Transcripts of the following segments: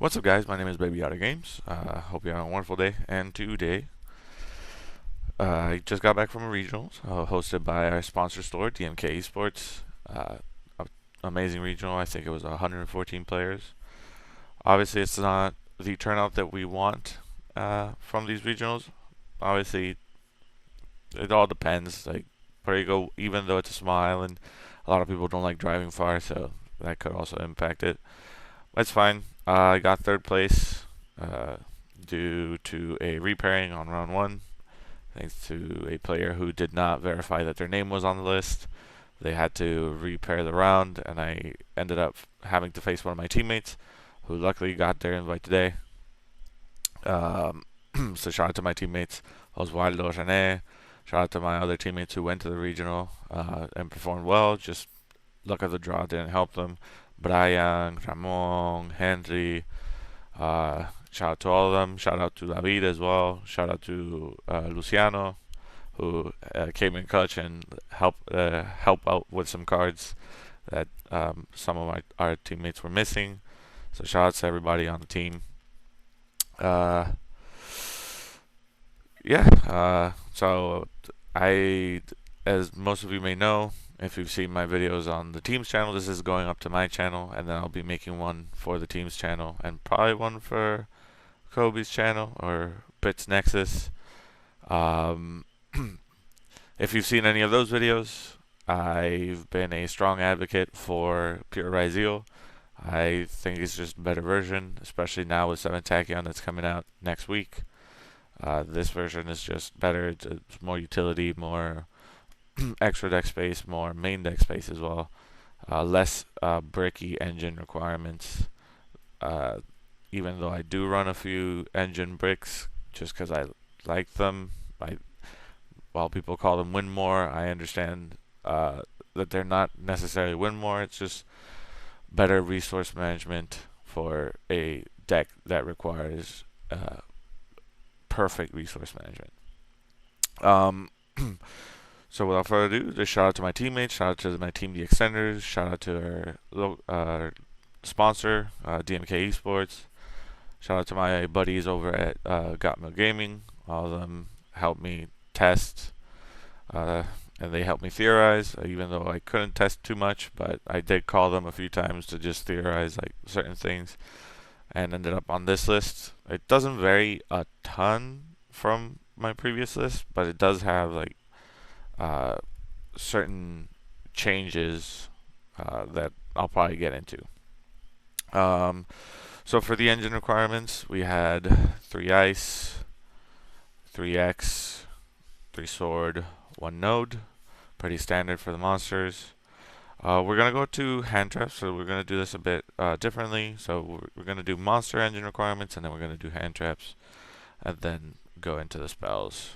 What's up, guys? My name is Baby Otter Games. Hope you're having a wonderful day. And today, I just got back from a regional hosted by our sponsor store, DMK Esports. Amazing regional. I think it was 114 players. Obviously, it's not the turnout that we want from these regionals. Obviously, it all depends. Like Puerto Rico, even though it's a small island, a lot of people don't like driving far, so that could also impact it. That's fine. I got third place uh, due to a repairing on round one, thanks to a player who did not verify that their name was on the list. They had to repair the round, and I ended up having to face one of my teammates, who luckily got their invite today. Um, so shout out to my teammates, Oswaldo, René. Shout out to my other teammates who went to the regional and performed well. Just luck of the draw didn't help them. Brian, Ramon, Henry, shout out to all of them. Shout out to David as well. Shout out to Luciano, who came in clutch and help out with some cards that some of our teammates were missing. So shout out to everybody on the team. Uh, yeah. So I, as most of you may know, if you've seen my videos on the team's channel, this is going up to my channel, and then I'll be making one for the team's channel, and probably one for Kobe's channel or Bits Nexus. Um, if you've seen any of those videos, I've been a strong advocate for pure Ryzeal. I think it's just a better version, especially now with 7 Tachyon that's coming out next week. This version is just better. It's more utility, more extra deck space, more main deck space as well. Less bricky engine requirements. Even though I do run a few engine bricks just because I like them. While people call them win more, I understand that they're not necessarily win more. It's just better resource management for a deck that requires perfect resource management. So without further ado, just shout out to my teammates, shout out to my team, the Extenders, shout out to our sponsor, DMK Esports, shout out to my buddies over at Got Gaming. All of them helped me test, and they helped me theorize, even though I couldn't test too much, but I did call them a few times to just theorize like certain things, and ended up on this list. It doesn't vary a ton from my previous list, but it does have like certain changes that I'll probably get into. So for the engine requirements, we had 3 ice, 3 X, 3 sword, 1 node. Pretty standard for the monsters. We're going to go to hand traps, so we're going to do this a bit differently. So we're going to do monster engine requirements, and then we're going to do hand traps, and then go into the spells.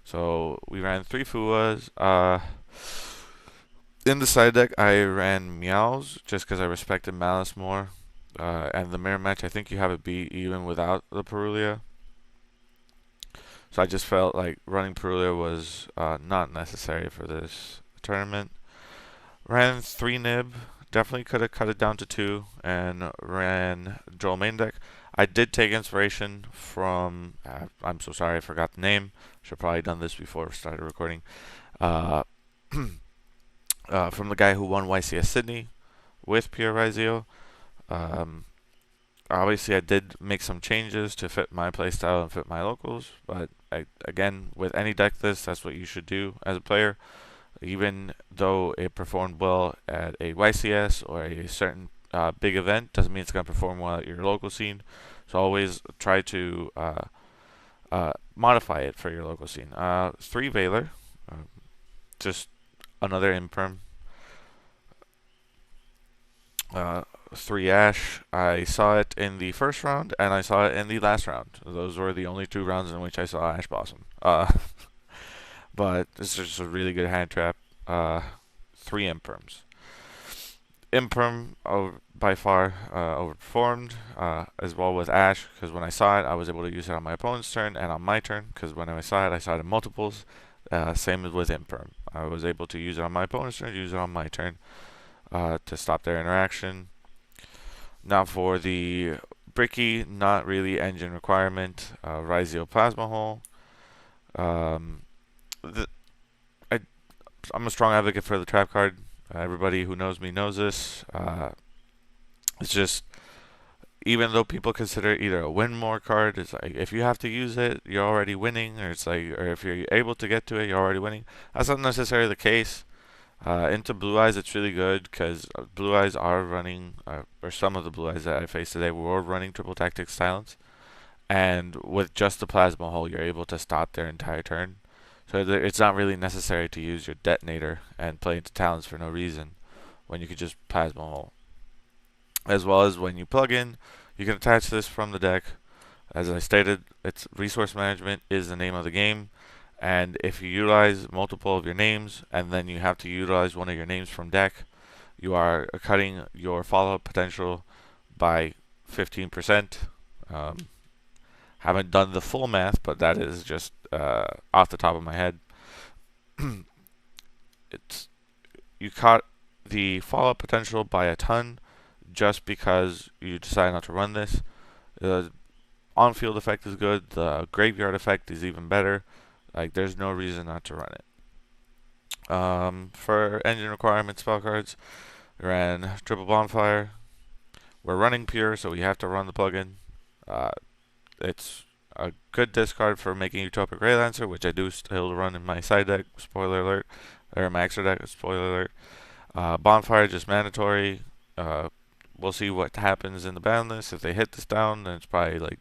So we ran 3 Fuas. In the side deck, I ran Meows just because I respected Malice more. And the mirror match, I think you have it beat even without the Perulia. So I just felt like running Perulia was not necessary for this tournament. Ran 3 Nib. Definitely could have cut it down to 2. And ran Joel main deck. I did take inspiration from, I'm so sorry I forgot the name. Should have probably done this before we started recording. From the guy who won YCS Sydney with Pure Ryzeal. Obviously, I did make some changes to fit my playstyle and fit my locals. But again, with any deck list, that's what you should do as a player. Even though it performed well at a YCS or a certain big event, doesn't mean it's going to perform well at your local scene. So always try to modify it for your local scene. 3 Valor, just another imperm. 3 Ash. I saw it in the first round and I saw it in the last round. Those were the only 2 rounds in which I saw Ash Blossom. But this is just a really good hand trap. 3 imperms. Imperm by far overperformed as well with Ash, because when I saw it, I was able to use it on my opponent's turn and on my turn, because when I saw it in multiples. Same as with Imperm. I was able to use it on my opponent's turn, use it on my turn to stop their interaction. Now for the Bricky, not really engine requirement. Ryzeal Plasma Hull. Um, the, I, I'm a strong advocate for the trap card. Everybody who knows me knows this. It's just, even though people consider it either a win more card, it's like if you have to use it, you're already winning, or it's like, or if you're able to get to it, you're already winning. That's not necessarily the case. Into Blue Eyes, it's really good because Blue Eyes are running, or some of the Blue Eyes that I faced today were running triple tactics silence, and with just the Plasma Hull, you're able to stop their entire turn. So it's not really necessary to use your detonator and play into talents for no reason when you could just Plasma Hull. As well as when you plug in, you can attach this from the deck. As I stated, it's resource management is the name of the game. And if you utilize multiple of your names and then you have to utilize one of your names from deck, you are cutting your follow-up potential by 15%. Haven't done the full math, but that is just off the top of my head. It's you cut the follow-up potential by a ton just because you decide not to run this. The on-field effect is good. The graveyard effect is even better. Like, there's no reason not to run it. For engine requirement spell cards, we ran Triple Bonfire. We're running Pure, so we have to run the plugin. It's a good discard for making Utopic Raylancer, which I do still run in my side deck, spoiler alert, or my extra deck, spoiler alert. Bonfire just mandatory. We'll see what happens in the ban list. If they hit this down, then it's probably like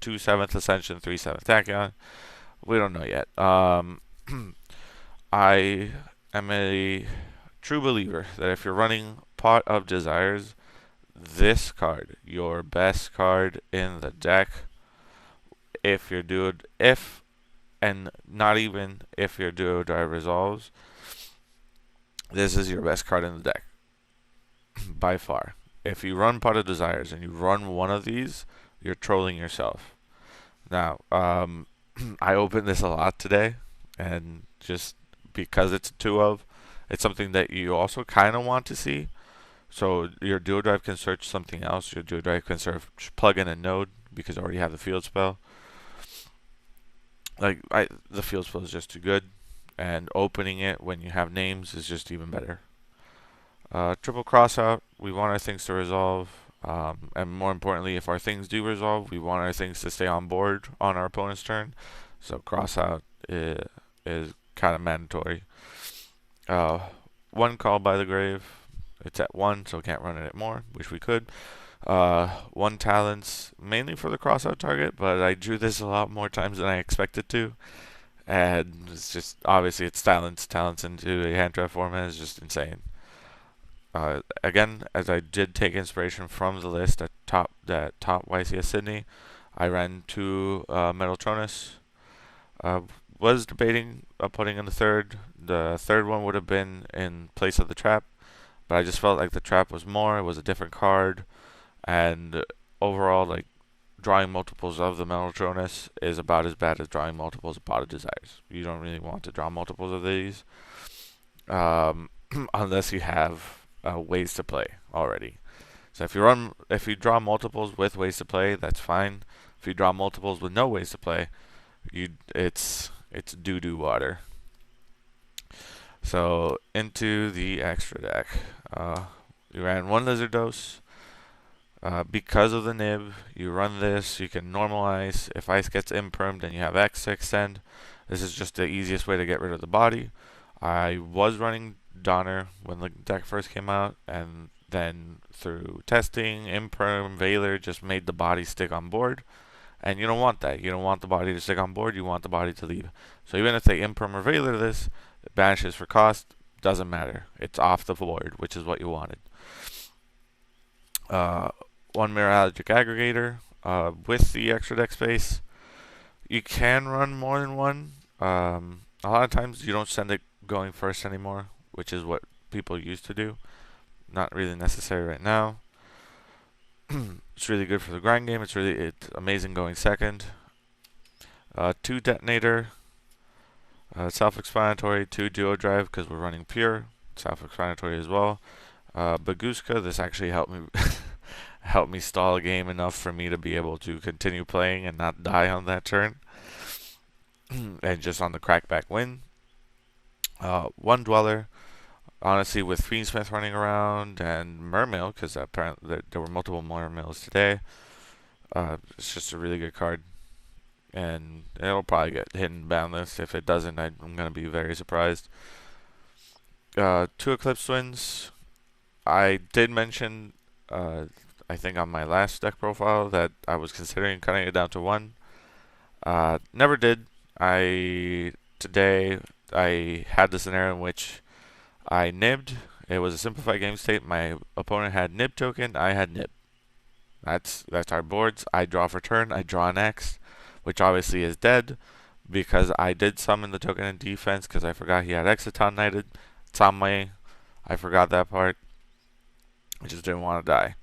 2 7th Ascension, 3 7th Tachyon. We don't know yet. I am a true believer that if you're running Pot of Desires, this card, your best card in the deck, if your duo, if, and not even if your duo drive resolves, this is your best card in the deck. By far. If you run Pot of Desires and you run one of these, you're trolling yourself. Now, I opened this a lot today, and just because it's a 2 of, it's something that you also kind of want to see. So your duo drive can search something else. Your duo drive can plug in a node because you already have the field spell. Like, the field spell is just too good, and opening it when you have names is just even better. Triple Crossout, we want our things to resolve. And more importantly, if our things do resolve, we want our things to stay on board on our opponent's turn. So Crossout is kind of mandatory. One Call by the Grave. It's at 1, so can't run it at more. Wish we could. 1 Talents, mainly for the Crossout target, but I drew this a lot more times than I expected to. And it's just, obviously, it's Talents. Talents into a hand trap format is just insane. Again, as I did take inspiration from the list at top YCS Sydney, I ran 2 Metaltronus. Was debating putting in the third. The third one would have been in place of the trap, but I just felt like the trap was more. It was a different card, and overall, like, drawing multiples of the Metaltronus is about as bad as drawing multiples of Pot of Desires. You don't really want to draw multiples of these, unless you have ways to play already. So if you draw multiples with ways to play, that's fine. If you draw multiples with no ways to play, it's doo-doo water. So into the extra deck, we ran 1 Lizard Dose. Because of the nib, you run this. You can normalize. If ice gets impermed, then you have X to extend. This is just the easiest way to get rid of the body. I was running Donner when the deck first came out, and then through testing, Imperm, Valor just made the body stick on board. And you don't want that. You don't want the body to stick on board. You want the body to leave. So even if they Imperm or Valor this, it banishes for cost. Doesn't matter. It's off the board, which is what you wanted. 1 Mirrorlogic Aggregator. With the extra deck space, you can run more than one. A lot of times you don't send it going first anymore, which is what people used to do. Not really necessary right now. It's really good for the grind game. It's amazing going second. 2 Detonator. Self-explanatory. 2 Duo Drive because we're running Pure. Self-explanatory as well. Baguska, this actually helped me helped me stall a game enough for me to be able to continue playing and not die on that turn, and just on the crackback win. One Dweller, honestly, with Fiendsmith running around and Mermail, because apparently there were multiple Mermails today. It's just a really good card, and it'll probably get hidden boundless. If it doesn't, I'm gonna be very surprised. Two Eclipse Twins. I did mention, I think on my last deck profile, that I was considering cutting it down to one. Never did. Today I had the scenario in which I nibbed. It was a simplified game state. My opponent had nib token. I had nib. That's our boards. I draw for turn. I draw an X, which obviously is dead because I did summon the token in defense because I forgot he had Exciton Knighted. It's on me. I forgot that part. I just didn't want to die.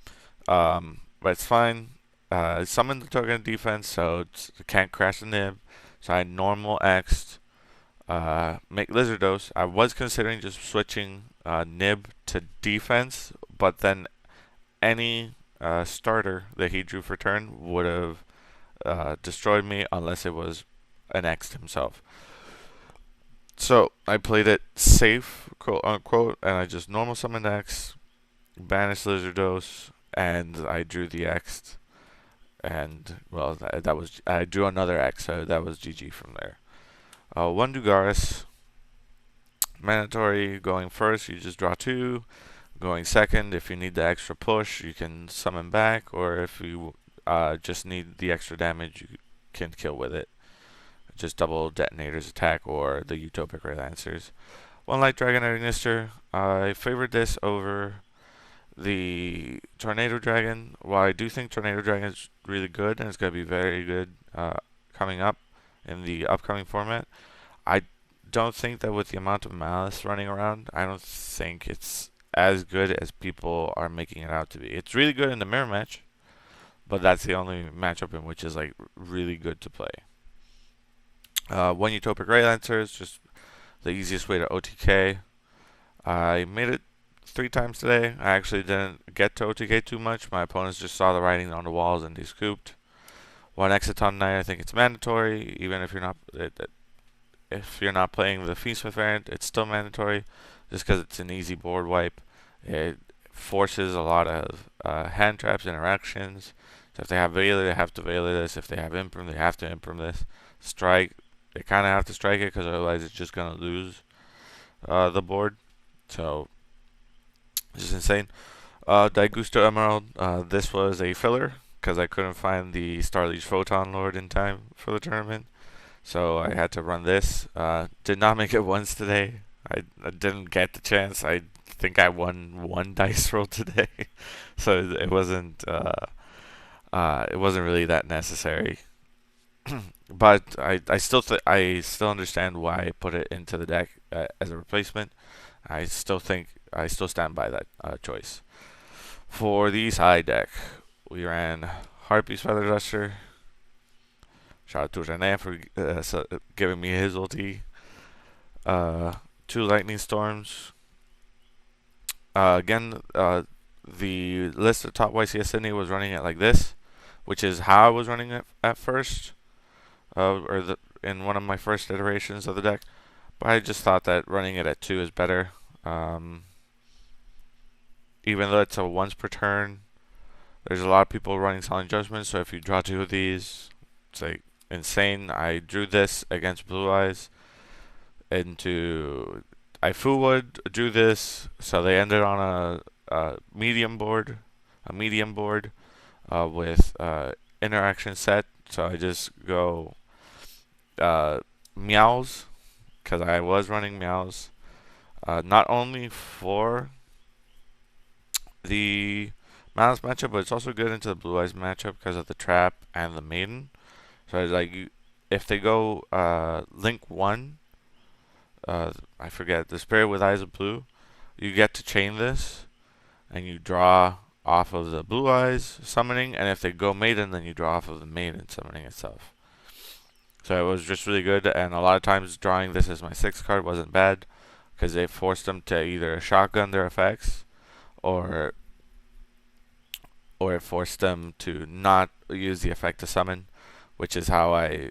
But it's fine. I summoned the token in defense, so it can't crash the nib. So I normal X'd. Make Lizardos. I was considering just switching nib to defense, but then any starter that he drew for turn would have destroyed me unless it was an X himself. So I played it safe, quote unquote, and I just normal summoned X, banished Lizardos, and I drew the X. And well, that was I drew another X, so that was GG from there. One Dugaris, mandatory. Going first, you just draw two. Going second, if you need the extra push, you can summon back, or if you just need the extra damage, you can kill with it. Just double Detonator's attack or the Utopic Ray Lancers. One Light Dragon Ignister. I favored this over the Tornado Dragon. While I do think Tornado Dragon is really good and it's going to be very good coming up in the upcoming format, I don't think that with the amount of Malice running around, I don't think it's as good as people are making it out to be. It's really good in the mirror match, but that's the only matchup in which is like really good to play. One Utopic Ray Lancer is just the easiest way to OTK. I made it 3 times today. I actually didn't get to OTK too much. My opponents just saw the writing on the walls and they scooped. One Exciton Knight, I think it's mandatory, even if you're not playing the Fiendsmith variant, it's still mandatory, just because it's an easy board wipe. It forces a lot of hand traps, interactions. So if they have Veiler, they have to Veiler this. If they have Imprim, they have to Imprim this. Strike, they kind of have to strike it, because otherwise it's just going to lose the board. So, this is insane. Daigusto Emerald, this was a filler, because I couldn't find the Starliege Photon Lord in time for the tournament. So I had to run this. Did not make it once today. I didn't get the chance. I think I won 1 dice roll today, so it wasn't really that necessary. But I still understand why I put it into the deck as a replacement. I still stand by that choice. For the East High deck, we ran Harpy's Feather Duster. Shout out to René for giving me his ulti. 2 Lightning Storms. Again, the list of top YCS Sydney was running it like this, which is how I was running it at first, in one of my first iterations of the deck. But I just thought that running it at 2 is better. Even though it's a once per turn, there's a lot of people running Silent Judgment, so if you draw 2 of these, it's like insane. I drew this against Blue Eyes into Ifu would drew this, so they ended on a medium board, with interaction set. So I just go Meows, because I was running Meows, not only for the Malice matchup, but it's also good into the Blue Eyes matchup because of the trap and the Maiden. So it's like if they go Link 1, I forget, the Spirit with Eyes of Blue, you get to chain this, and you draw off of the Blue Eyes summoning, and if they go Maiden, then you draw off of the Maiden summoning itself. So it was just really good, and a lot of times drawing this as my 6th card wasn't bad, because they forced them to either shotgun their effects, or or it forced them to not use the effect to summon, which is how I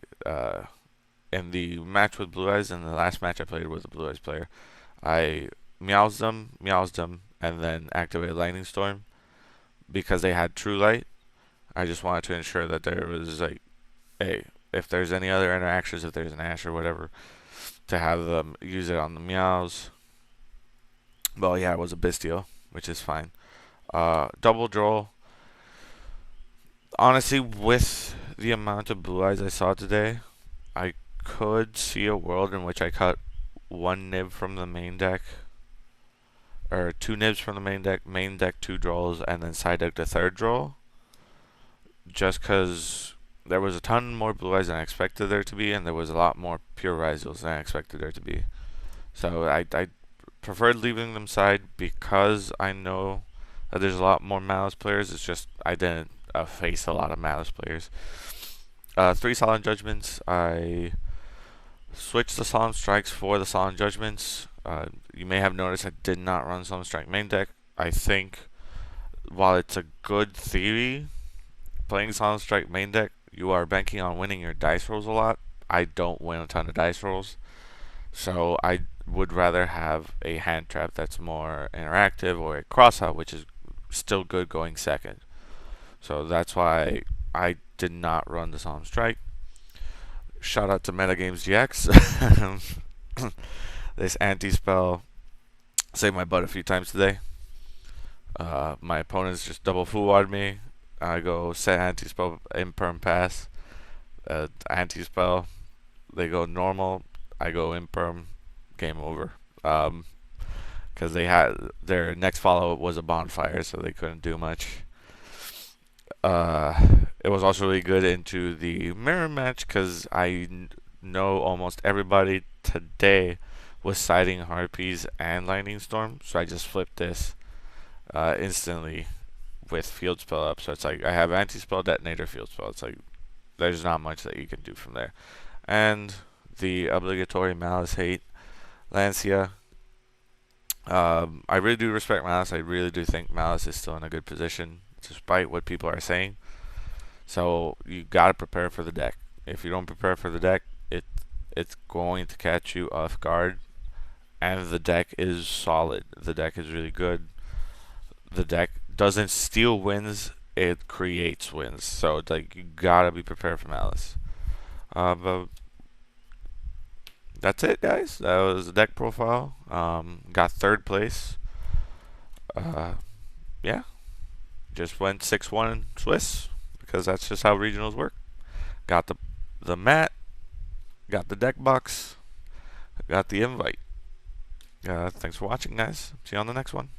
in the match with Blue Eyes, in the last match I played with a Blue Eyes player, I meows them, and then activated Lightning Storm because they had True Light. I just wanted to ensure that there was like, hey, if there's any other interactions, if there's an Ash or whatever, to have them use it on the meows. Well, yeah, it was a Bestial, which is fine. Double draw. Honestly, with the amount of Blue Eyes I saw today, I could see a world in which I cut one nib from the main deck, or two nibs from the main deck two draws, and then side deck the third draw. Just because there was a ton more Blue Eyes than I expected there to be, and there was a lot more pure Ryzeals than I expected there to be. So I preferred leaving them side because I know that there's a lot more Malice players. It's just I didn't face a lot of Malice players. 3 Solemn Judgments. I switched the Solemn Strikes for the Solemn Judgments. You may have noticed I did not run Solemn Strike main deck. I think while it's a good theory, playing Solemn Strike main deck, you are banking on winning your dice rolls a lot. I don't win a ton of dice rolls, so I would rather have a hand trap that's more interactive, or a crossout, which is still good going second. So that's why I did not run the Solemn Strike. Shout out to Metagames GX. This anti-spell saved my butt a few times today. My opponents just double foo-wad me. I go set anti-spell, imperm pass. Anti-spell, they go normal. I go imperm, game over. Because they had their next follow-up was a bonfire, so they couldn't do much. It was also really good into the mirror match because I know almost everybody today was siding Harpies and Lightning Storm, so I just flipped this instantly with Field Spell up. So it's like I have Anti-Spell, Detonator, Field Spell. It's like there's not much that you can do from there. And the obligatory Malice hate, Lancia. I really do respect Malice. I really do think Malice is still in a good position, despite what people are saying. So you gotta prepare for the deck. If you don't prepare for the deck, it's going to catch you off guard. And the deck is solid. The deck is really good. The deck doesn't steal wins; it creates wins. So it's like you gotta be prepared for Malice. But that's it, guys. That was the deck profile. Got third place. Yeah, just went 6-1 Swiss because that's just how regionals work. Got the mat, got the deck box, got the invite. Thanks for watching, guys. See you on the next one.